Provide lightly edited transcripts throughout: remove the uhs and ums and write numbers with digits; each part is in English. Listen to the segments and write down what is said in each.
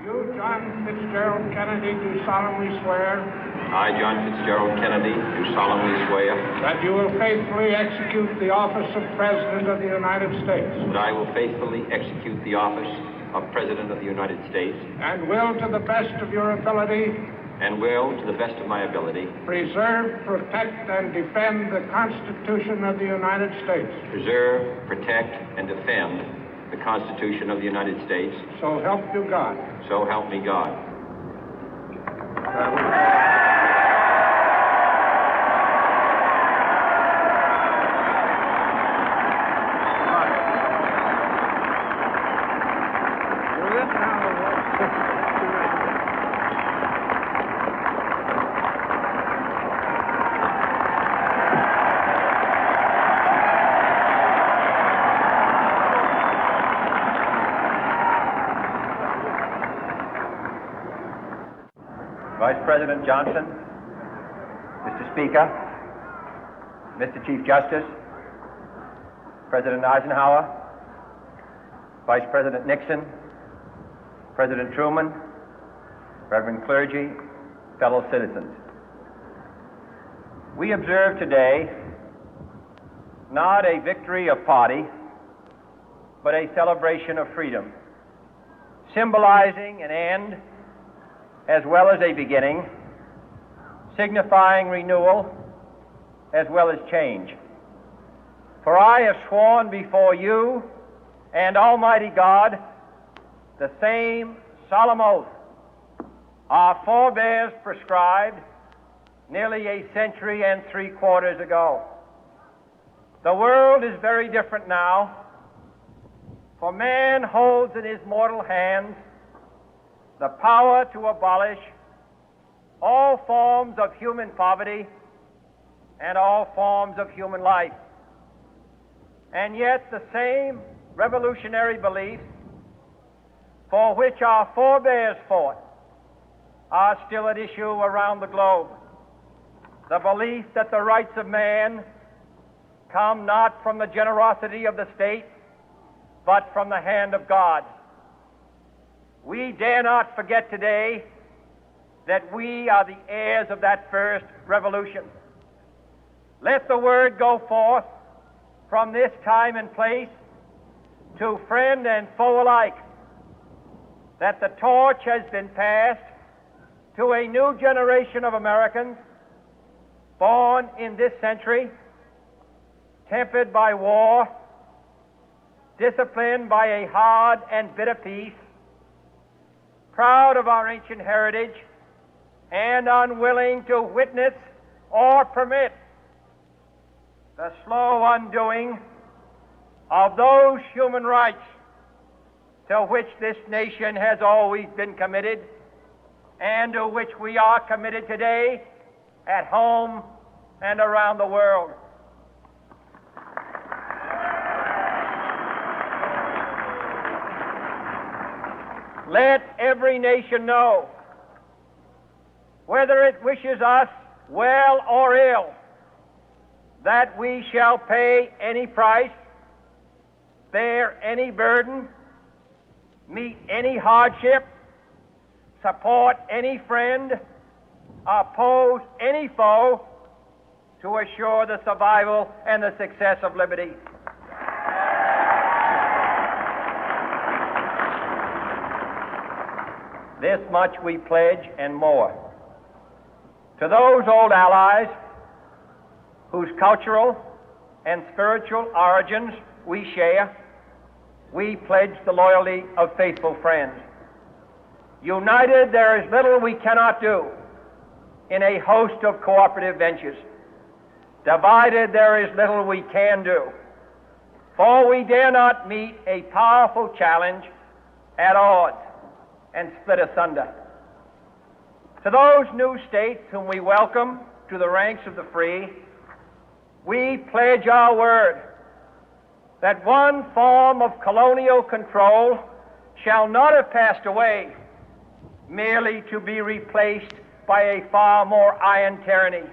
You, John Fitzgerald Kennedy, do solemnly swear I, John Fitzgerald Kennedy, do solemnly swear that you will faithfully execute the office of President of the United States that I will faithfully execute the office of President of the United States and will, to the best of your ability, and will, to the best of my ability, preserve, protect, and defend the Constitution of the United States. preserve, protect, and defend the Constitution of the United States. So help you God. So help me God. Vice President Johnson, Mr. Speaker, Mr. Chief Justice, President Eisenhower, Vice President Nixon, President Truman, Reverend clergy, fellow citizens. We observe today not a victory of party, but a celebration of freedom, symbolizing an end as well as a beginning, signifying renewal as well as change. For I have sworn before you and Almighty God the same solemn oath our forebears prescribed nearly a century and 3/4 ago. The world is very different now, for man holds in his mortal hands the power to abolish all forms of human poverty and all forms of human life. And yet the same revolutionary beliefs for which our forebears fought are still at issue around the globe. The belief that the rights of man come not from the generosity of the state, but from the hand of God. We dare not forget today that we are the heirs of that first revolution. Let the word go forth from this time and place to friend and foe alike that the torch has been passed to a new generation of Americans born in this century, tempered by war, disciplined by a hard and bitter peace, proud of our ancient heritage, and unwilling to witness or permit the slow undoing of those human rights to which this nation has always been committed and to which we are committed today at home and around the world. Let every nation know, whether it wishes us well or ill, that we shall pay any price, bear any burden, meet any hardship, support any friend, oppose any foe to assure the survival and the success of liberty. This much we pledge and more. To those old allies whose cultural and spiritual origins we share, we pledge the loyalty of faithful friends. United, there is little we cannot do in a host of cooperative ventures. Divided, there is little we can do, for we dare not meet a powerful challenge at odds and split asunder. To those new states whom we welcome to the ranks of the free, we pledge our word that one form of colonial control shall not have passed away, merely to be replaced by a far more iron tyranny.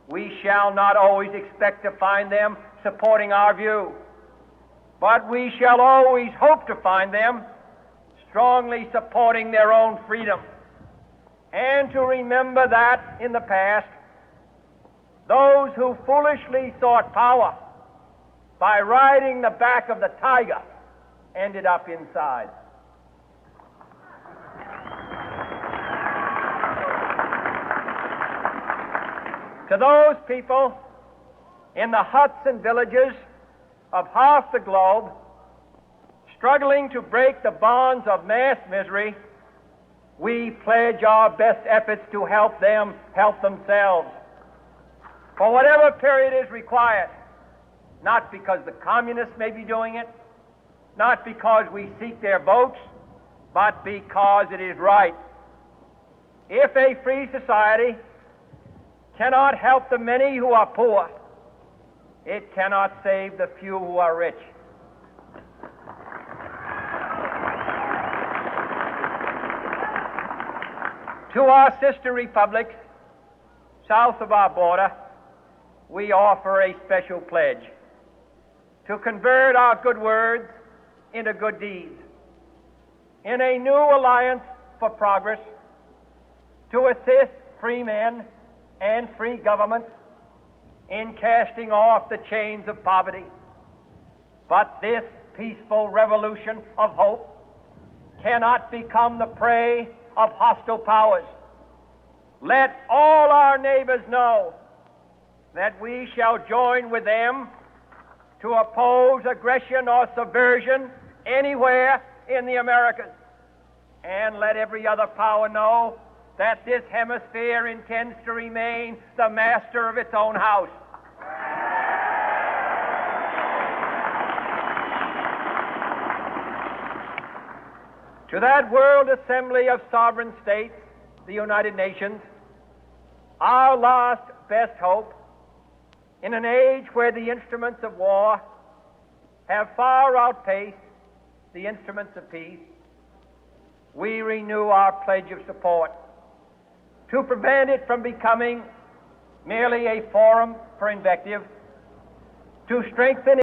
We shall not always expect to find them supporting our view, but we shall always hope to find them strongly supporting their own freedom, and to remember that in the past, those who foolishly sought power by riding the back of the tiger ended up inside. To those people in the huts and villages of half the globe struggling to break the bonds of mass misery, we pledge our best efforts to help them help themselves for whatever period is required, not because the communists may be doing it, not because we seek their votes, but because it is right. If a free society cannot help the many who are poor, it cannot save the few who are rich. To our sister republics south of our border, we offer a special pledge to convert our good words into good deeds, in a new alliance for progress, to assist free men and free governments in casting off the chains of poverty. But this peaceful revolution of hope cannot become the prey of hostile powers. Let all our neighbors know that we shall join with them to oppose aggression or subversion anywhere in the Americas. And let every other power know that this hemisphere intends to remain the master of its own house. To that World Assembly of Sovereign States, the United Nations, our last best hope, in an age where the instruments of war have far outpaced the instruments of peace, we renew our pledge of support to prevent it from becoming merely a forum for invective, to strengthen